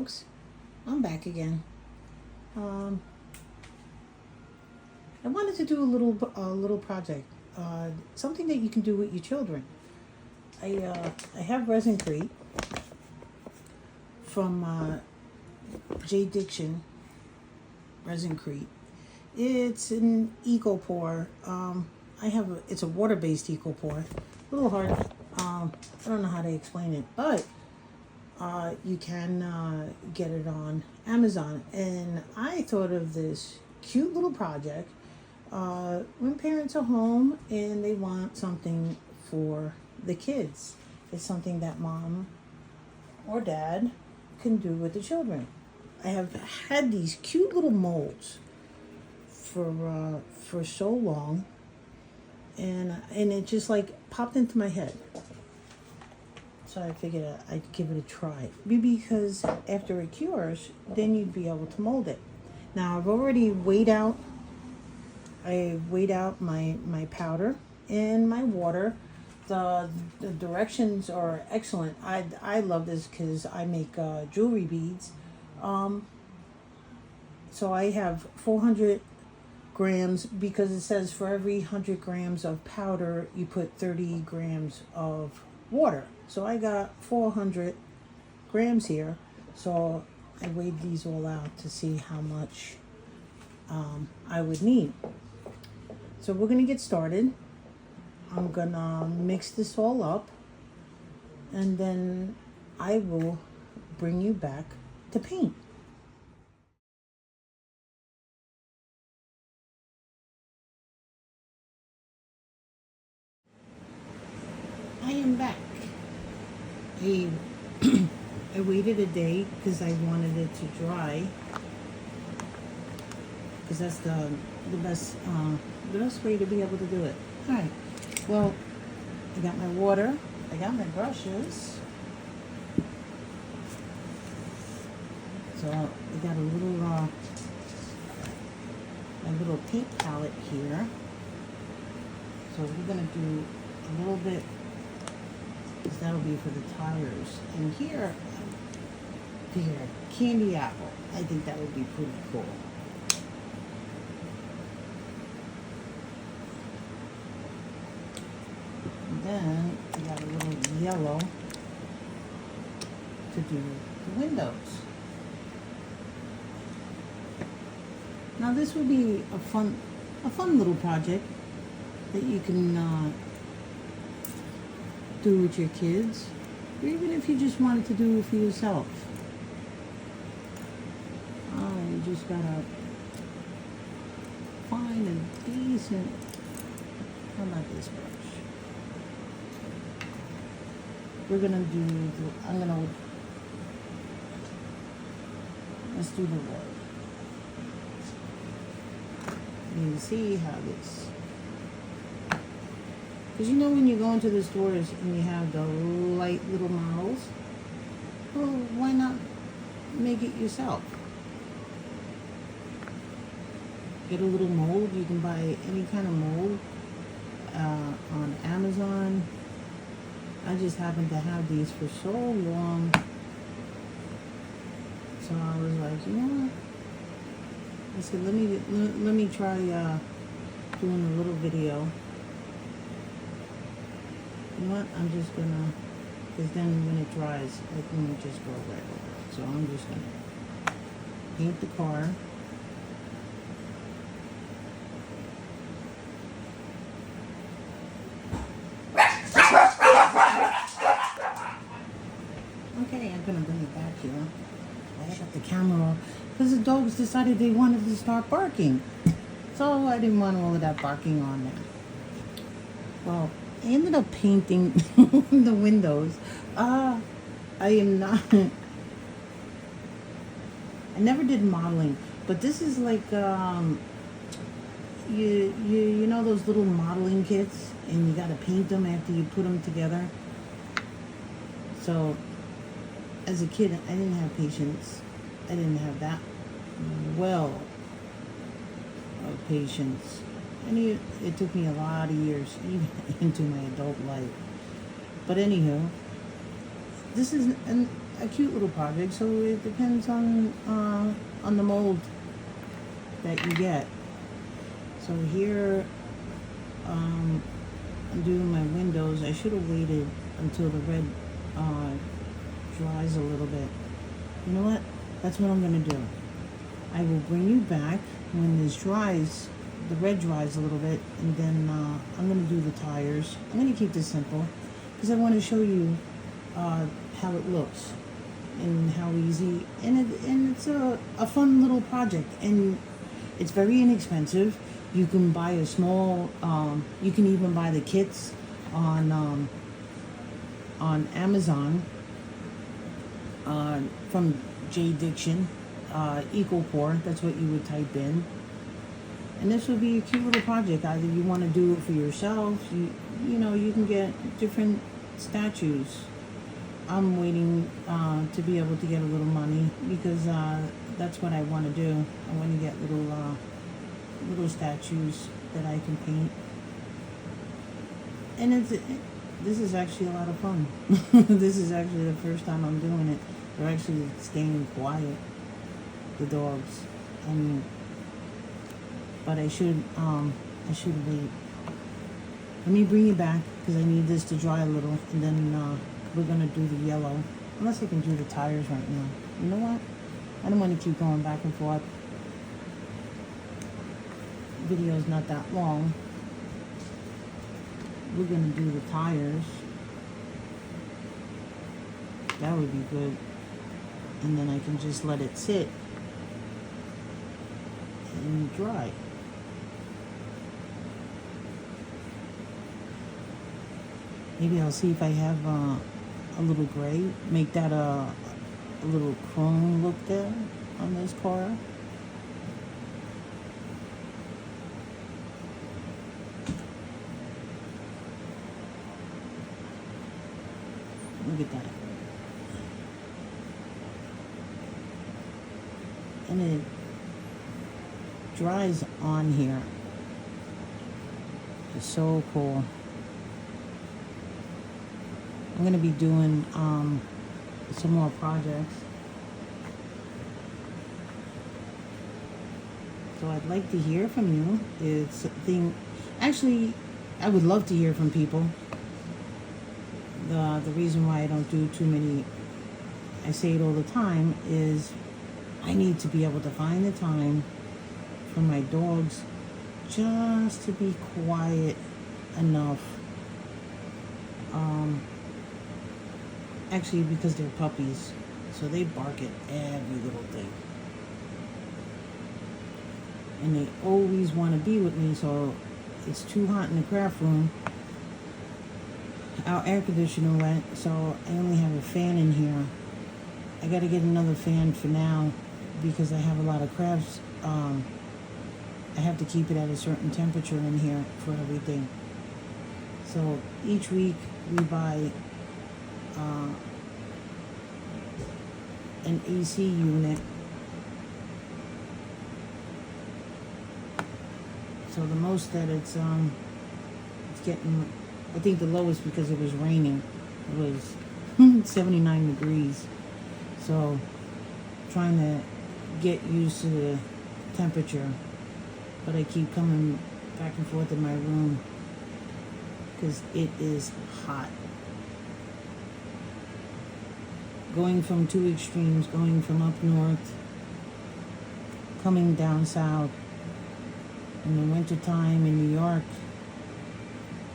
folks, I'm back again. I wanted to do a little project, something that you can do with your children. I have Resin Crete from J Diction Resin Crete. It's an eco pour. It's a water-based eco pour. A little hard. I don't know how to explain it, but you can get it on Amazon. And I thought of this cute little project when parents are home and they want something for the kids. It's something that mom or dad can do with the children. I have had these cute little molds for so long, and it just like popped into my head. So I figured I'd give it a try. Because after it cures, then you'd be able to mold it. Now I've already weighed out my powder and my water. The directions are excellent. I love this because I make jewelry beads. So I have 400 grams, because it says for every 100 grams of powder you put 30 grams of water. So I got 400 grams here. So I weighed these all out to see how much I would need. So we're gonna get started. I'm gonna mix this all up, and then I will bring you back to paint. I am back. I waited a day because I wanted it to dry, because that's the best way to be able to do it. All right. Well, I got my water. I got my brushes. So I got a little paint palette here. So we're gonna do a little bit, because that'll be for the tires. And here, candy apple. I think that would be pretty cool. And then I got a little yellow to do the windows. Now this would be a fun little project that you can do with your kids, or even if you just wanted to do it for yourself. You just gotta find a decent, how about this brush? Let's do the wood. You see how this, because you know when you go into the stores and you have the light little models, well, why not make it yourself? Get a little mold. You can buy any kind of mold on Amazon. I just happened to have these for so long, so I was like, you know what? I said, let me try doing a little video. You know what? I'm just gonna, because then when it dries, it won't just go right over it. So I'm just gonna paint the car. Okay, I'm gonna bring it back here. I shut the camera off because the dogs decided they wanted to start barking. So I didn't want all of that barking on there. Well, I ended up painting the windows. I never did modeling, but this is like you know those little modeling kits, and you gotta paint them after you put them together. So as a kid, I didn't have patience. I didn't have that well of patience. And it took me a lot of years, even into my adult life. But anywho, this is, and a cute little project. So it depends on the mold that you get. So here, I'm doing my windows. I should have waited until the red dries a little bit. You know what? That's what I'm going to do. I will bring you back when this dries, the red dries a little bit, and then I'm going to do the tires. I'm going to keep this simple because I want to show you how it looks and how easy. And it's a fun little project, and it's very inexpensive. You can buy a small, you can even buy the kits on Amazon from J Diction, Eco Pour, that's what you would type in. And this would be a cute little project. Either you want to do it for yourself, you know, you can get different statues. I'm waiting to be able to get a little money because that's what I want to do. I want to get little statues that I can paint. And this is actually a lot of fun. This is actually the first time I'm doing it. They're actually staying quiet, the dogs. I mean, but I should wait. Let me bring you back because I need this to dry a little, and then we're gonna do the yellow. Unless I can do the tires right now. You know what? I don't want to keep going back and forth. The video's not that long. We're gonna do the tires. That would be good. And then I can just let it sit and dry. Maybe I'll see if I have a little gray. Make that a little chrome look there on this car. Look at that. And it dries on here. It's so cool. I'm going to be doing some more projects. So I'd like to hear from you. It's a thing. Actually, I would love to hear from people. The reason why I don't do too many, I say it all the time, is I need to be able to find the time for my dogs just to be quiet enough. Actually, because they're puppies, so they bark at every little thing. And they always want to be with me, so it's too hot in the craft room. Our air conditioner went, so I only have a fan in here. I got to get another fan for now because I have a lot of crafts. I have to keep it at a certain temperature in here for everything. So each week we buy an AC unit. So the most that it's getting, I think the lowest because it was raining, it was 79 degrees. So trying to get used to the temperature, but I keep coming back and forth in my room because it is hot. Going from two extremes, going from up north, coming down south. In the wintertime in New York,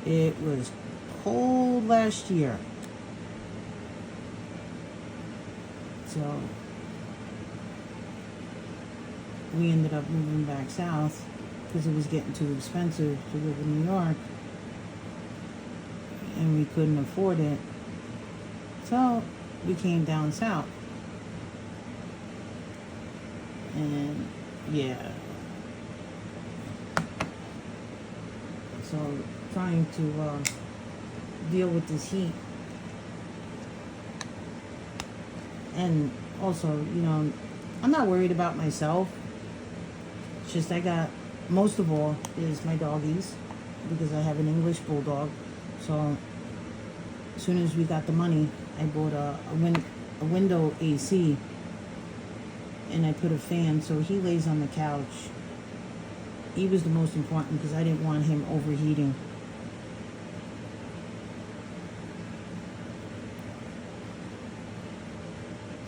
it was cold last year. So we ended up moving back south because it was getting too expensive to live in New York and we couldn't afford it. So we came down south. And yeah. So trying to deal with this heat. And also, you know, I'm not worried about myself. It's just I got, most of all, is my doggies. Because I have an English bulldog. So as soon as we got the money, I bought a window AC, and I put a fan, so he lays on the couch. He was the most important because I didn't want him overheating.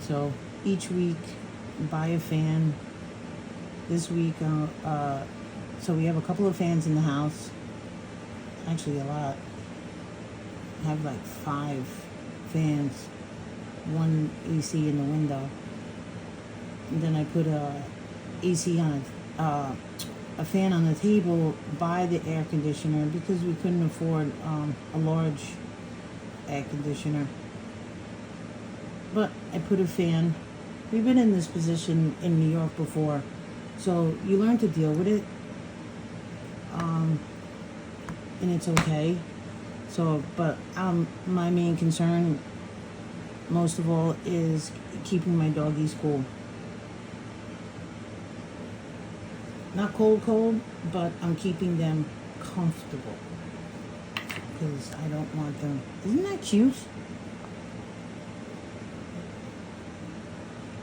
So each week, buy a fan. This week, so we have a couple of fans in the house. Actually, a lot. I have like 5 fans, 1 AC in the window. And then I put a AC on a fan on the table by the air conditioner because we couldn't afford a large air conditioner. But I put a fan. We've been in this position in New York before, so you learn to deal with it, and it's okay. So, but my main concern, most of all, is keeping my doggies cool. Not cold, but I'm keeping them comfortable because I don't want them. Isn't that cute?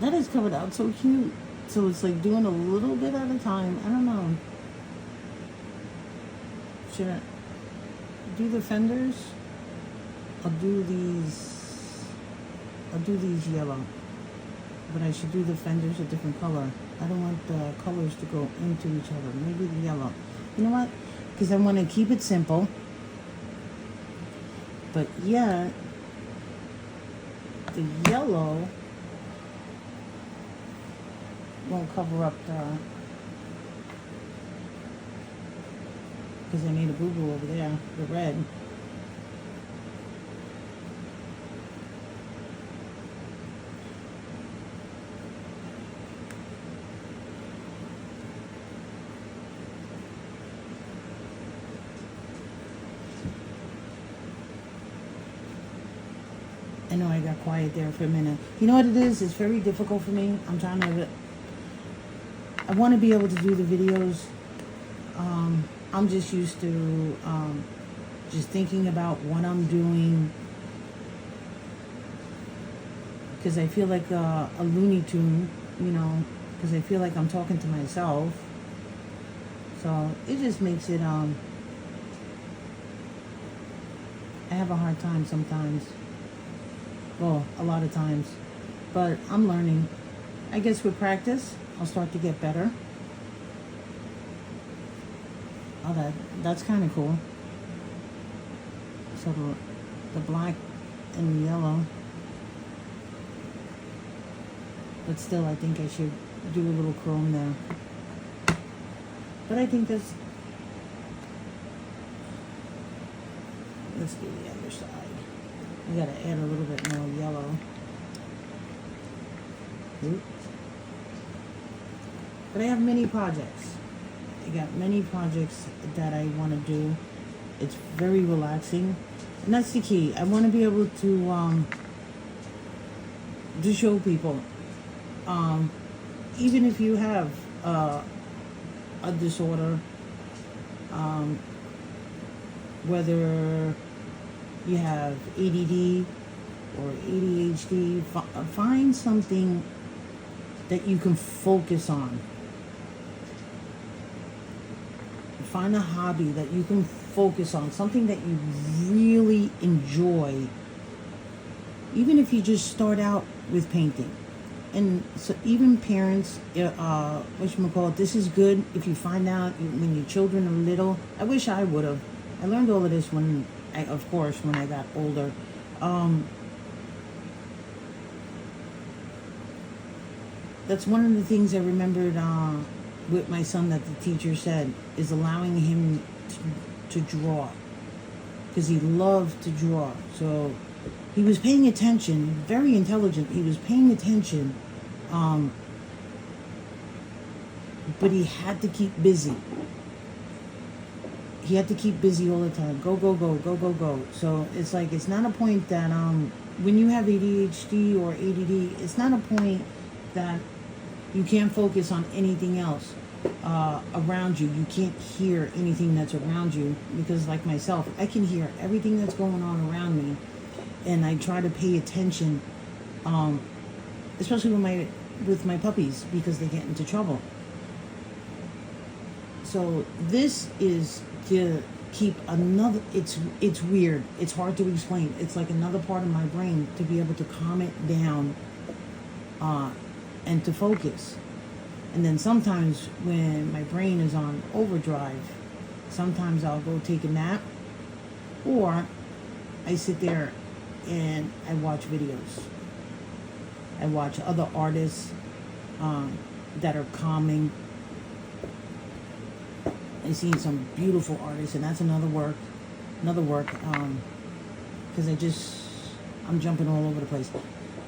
That is covered out so cute. So it's like doing a little bit at a time. I don't know. Should I do the fenders? I'll do these yellow. But I should do the fenders a different color. I don't want the colors to go into each other. Maybe the yellow. You know what? Because I want to keep it simple. But yeah, the yellow won't cover up because I made a boo-boo over there, the red. I know I got quiet there for a minute. You know what it is? It's very difficult for me. I want to be able to do the videos. I'm just used to just thinking about what I'm doing because I feel like a Looney Tune, you know, because I feel like I'm talking to myself. So it just makes it, I have a hard time sometimes. Well, a lot of times. But I'm learning. I guess with practice, I'll start to get better. Oh, that's kind of cool. So the black and the yellow. But still, I think I should do a little chrome there. But I think let's do the other side. We gotta add a little bit more yellow. Oops. But I have many projects. I got many projects that I want to do. It's very relaxing. And that's the key. I want to be able to show people. Even if you have a disorder, whether you have ADD or ADHD, find something that you can focus on. Find a hobby that you can focus on, something that you really enjoy. Even if you just start out with painting. And so even parents, whatchamacallit, this is good if you find out when your children are little. I wish I would have. I learned all of this when I got older. That's one of the things I remembered with my son that the teacher said, is allowing him to draw. Because he loved to draw. So he was paying attention, very intelligent. He was paying attention. But he had to keep busy. He had to keep busy all the time. Go, go, go, go, go, go. So it's like, it's not a point that when you have ADHD or ADD, it's not a point that you can't focus on anything else around you. You can't hear anything that's around you because, like myself, I can hear everything that's going on around me, and I try to pay attention especially with my puppies, because they get into trouble. So this is to keep another, it's weird, it's hard to explain, it's like another part of my brain to be able to calm it down, and to focus. And then sometimes when my brain is on overdrive, sometimes I'll go take a nap, or I sit there and I watch videos. I watch other artists that are calming. I've seen some beautiful artists, and that's another work, because I'm jumping all over the place.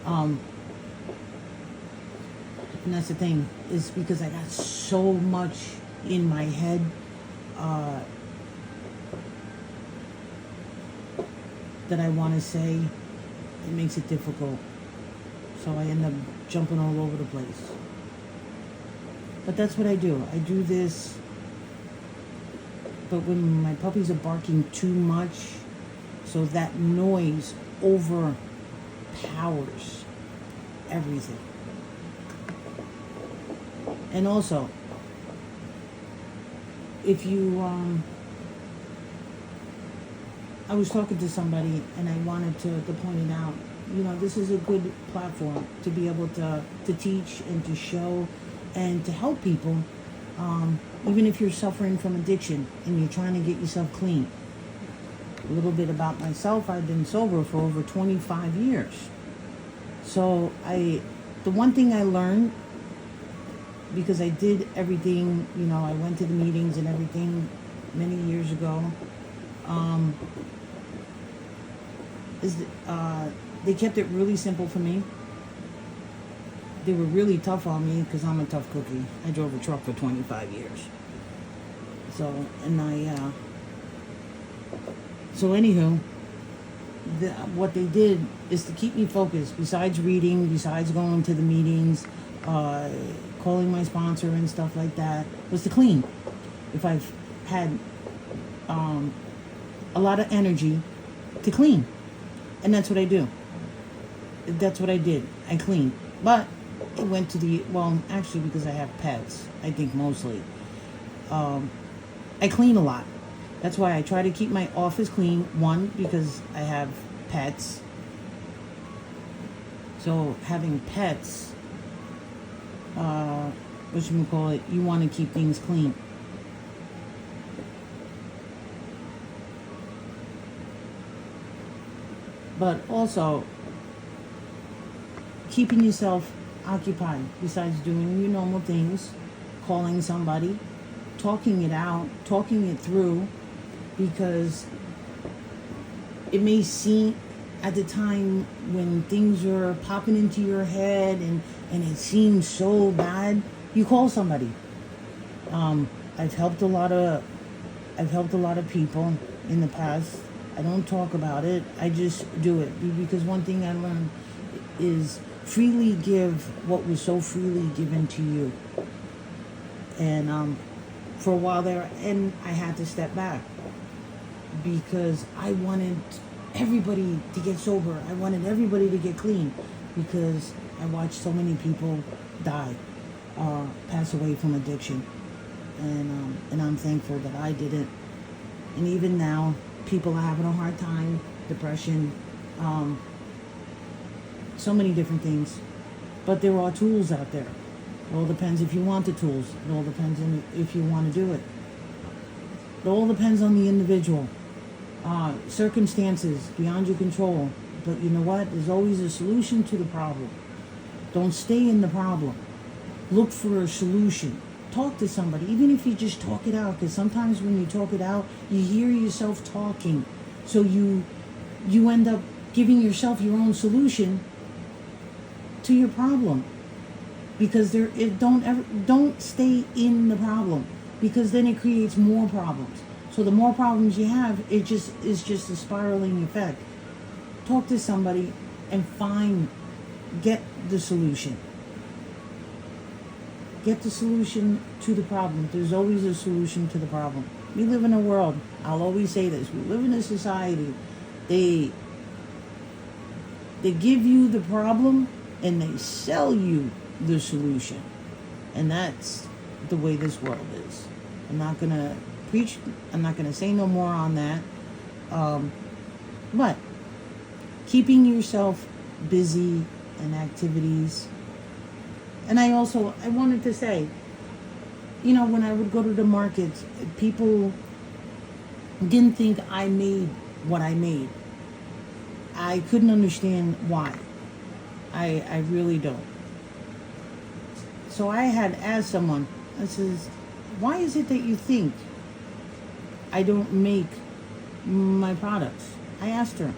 And that's the thing, is because I got so much in my head, that I want to say, it makes it difficult. So I end up jumping all over the place. But that's what I do. I do this, but when my puppies are barking too much, so that noise overpowers everything. And also, if you, I was talking to somebody and I wanted to point it out, this is a good platform to be able to teach and to show and to help people, even if you're suffering from addiction and you're trying to get yourself clean. A little bit about myself, I've been sober for over 25 years. So the one thing I learned, because I did everything, I went to the meetings and everything many years ago, they kept it really simple for me. They were really tough on me because I'm a tough cookie. I drove a truck for 25 years. So anywho, what they did is to keep me focused, besides reading, besides going to the meetings, calling my sponsor and stuff like that, was to clean. If I've had a lot of energy, to clean. And that's what I do. That's what I did. I clean. But it went to actually, because I have pets, I think mostly. I clean a lot. That's why I try to keep my office clean. One, because I have pets. So having pets, you want to keep things clean. But also, keeping yourself occupied, besides doing your normal things, calling somebody, talking it out, talking it through, because it may seem at the time when things are popping into your head and it seems so bad, you call somebody. I've helped a lot of people in the past. I don't talk about it. I just do it, because one thing I learned is freely give what was so freely given to you. And for a while there, and I had to step back because I wanted everybody to get sober. I wanted everybody to get clean, because I watched so many people die, pass away from addiction. And I'm thankful that I didn't. And even now, people are having a hard time, depression, so many different things. But there are tools out there. It all depends if you want the tools. It all depends on if you want to do it. It all depends on the individual. Circumstances beyond your control. But you know what? There's always a solution to the problem. Don't stay in the problem. Look for a solution. Talk to somebody, even if you just talk it out, because sometimes when you talk it out, you hear yourself talking. So you end up giving yourself your own solution to your problem. Because don't stay in the problem, because then it creates more problems. So the more problems you have, it's just a spiraling effect. Talk to somebody and get the solution. Get the solution to the problem. There's always a solution to the problem. We live in a world, I'll always say this, we live in a society, They give you the problem and they sell you the solution. And that's the way this world is. I'm not going to preach. I'm not going to say no more on that. But keeping yourself busy and activities. And I wanted to say, when I would go to the markets, people didn't think I made what I made. I couldn't understand why. I really don't. So I had asked someone, I says, why is it that you think I don't make my products? I asked her.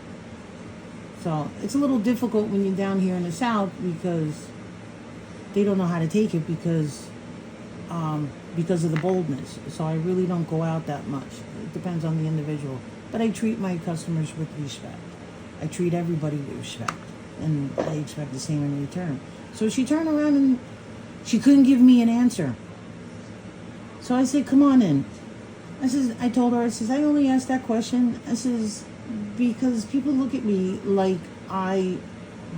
So it's a little difficult when you're down here in the South because they don't know how to take it because of the boldness. So I really don't go out that much. It depends on the individual. But I treat my customers with respect. I treat everybody with respect. And I expect the same in return. So she turned around and she couldn't give me an answer. So I said, come on in. I told her, I only asked that question. I says, because people look at me like I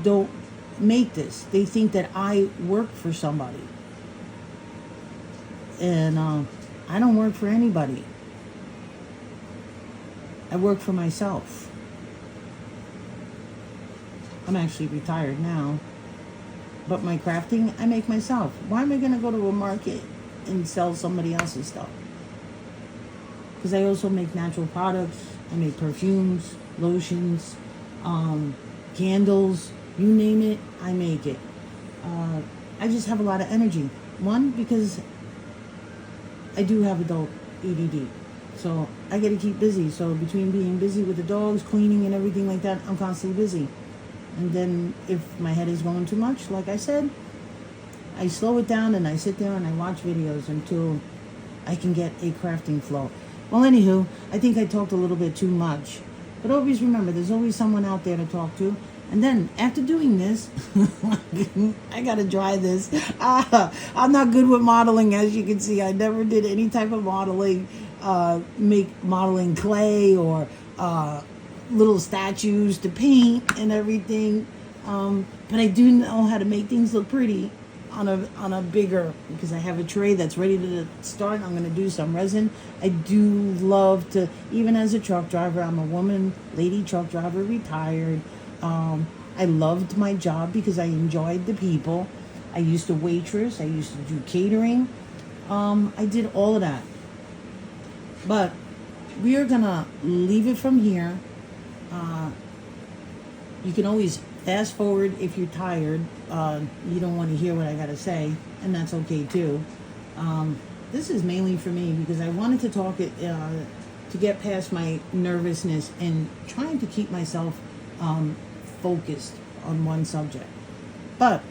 don't make this. They think that I work for somebody. And I don't work for anybody. I work for myself. I'm actually retired now. But my crafting, I make myself. Why am I going to go to a market and sell somebody else's stuff? Because I also make natural products. I make perfumes, lotions, candles, you name it, I make it. I just have a lot of energy. One, because I do have adult ADD. So I got to keep busy. So between being busy with the dogs, cleaning and everything like that, I'm constantly busy. And then if my head is going too much, like I said, I slow it down and I sit there and I watch videos until I can get a crafting flow. Well, anywho, I think I talked a little bit too much. But always remember, there's always someone out there to talk to. And then, after doing this, I got to dry this. I'm not good with modeling, as you can see. I never did any type of modeling, modeling clay or little statues to paint and everything. But I do know how to make things look pretty on a bigger, because I have a tray that's ready to start. I'm going to do some resin. I do love to, even as a truck driver, I'm a woman, lady truck driver, retired. I loved my job because I enjoyed the people. I used to waitress. I used to do catering. I did all of that. But we are going to leave it from here. You can always fast forward if you're tired. You don't want to hear what I got to say, and that's okay too. This is mainly for me because I wanted to talk it to get past my nervousness and trying to keep myself focused on one subject. But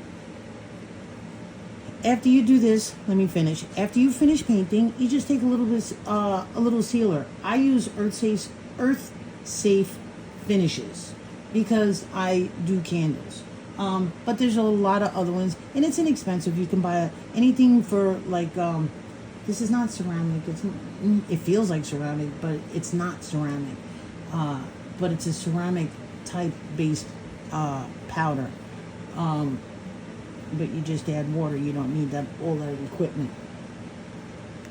after you do this, let me finish. After you finish painting, you just take a little sealer. I use earth safe finishes because I do candles. But there's a lot of other ones, and it's inexpensive. You can buy anything for like this is not ceramic. It feels like ceramic, but it's not ceramic. But it's a ceramic type based powder. But you just add water. You don't need all that equipment.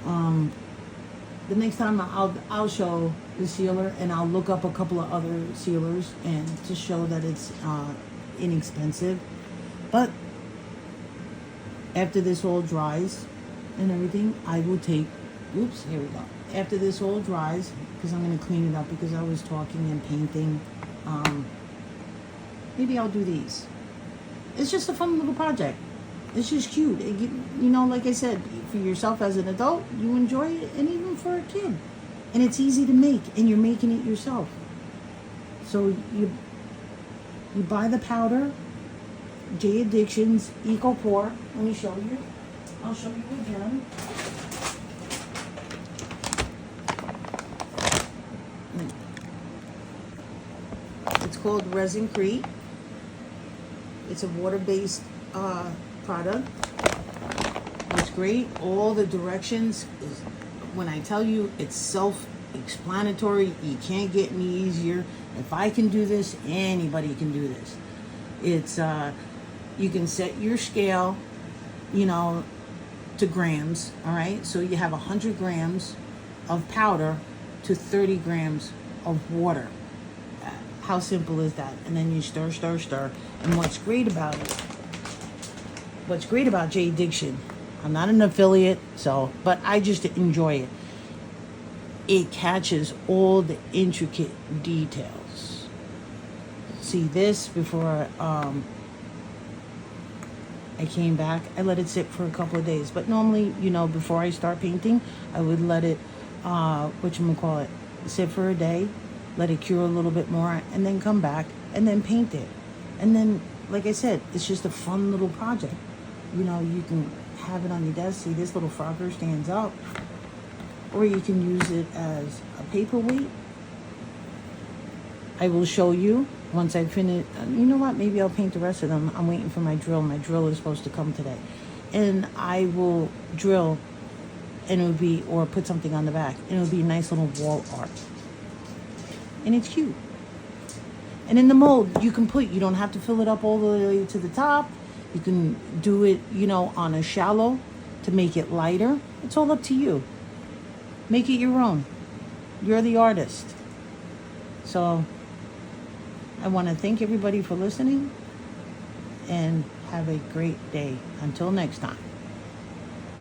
The next time I'll show the sealer, and I'll look up a couple of other sealers and to show that it's inexpensive. But after this all dries and everything, I will take. Oops, here we go. After this all dries, because I'm going to clean it up because I was talking and painting. Maybe I'll do these. It's just a fun little project. It's just cute. Like I said, for yourself as an adult, you enjoy it, and even for a kid. And it's easy to make, and you're making it yourself. So you buy the powder, J Addictions Eco Pour. Let me show you. I'll show you again. It's called Resin Crete. It's a water-based product. It's great. All the directions is, when I tell you, it's self-explanatory. You can't get any easier. If I can do this, anybody can do this. It's you can set your scale, you know, to grams. All right, so you have 100 grams of powder to 30 grams of water. How simple is that? And then you stir, stir, stir. And what's great about Jade Diction, I'm not an affiliate, so, but I just enjoy it. It catches all the intricate details. See this before I came back, I let it sit for a couple of days. But normally, you know, before I start painting, I would let it, sit for a day, let it cure a little bit more, and then come back and then paint it. And then, like I said, it's just a fun little project. You know, you can have it on your desk. See, this little frogger stands up. Or you can use it as a paperweight. I will show you once I finish. You know what? Maybe I'll paint the rest of them. I'm waiting for my drill. My drill is supposed to come today. And I will drill, and it would be, or put something on the back. And it would be a nice little wall art. And it's cute. And in the mold, you don't have to fill it up all the way to the top. You can do it, you know, on a shallow to make it lighter. It's all up to you. Make it your own. You're the artist. So I want to thank everybody for listening and have a great day. Until next time.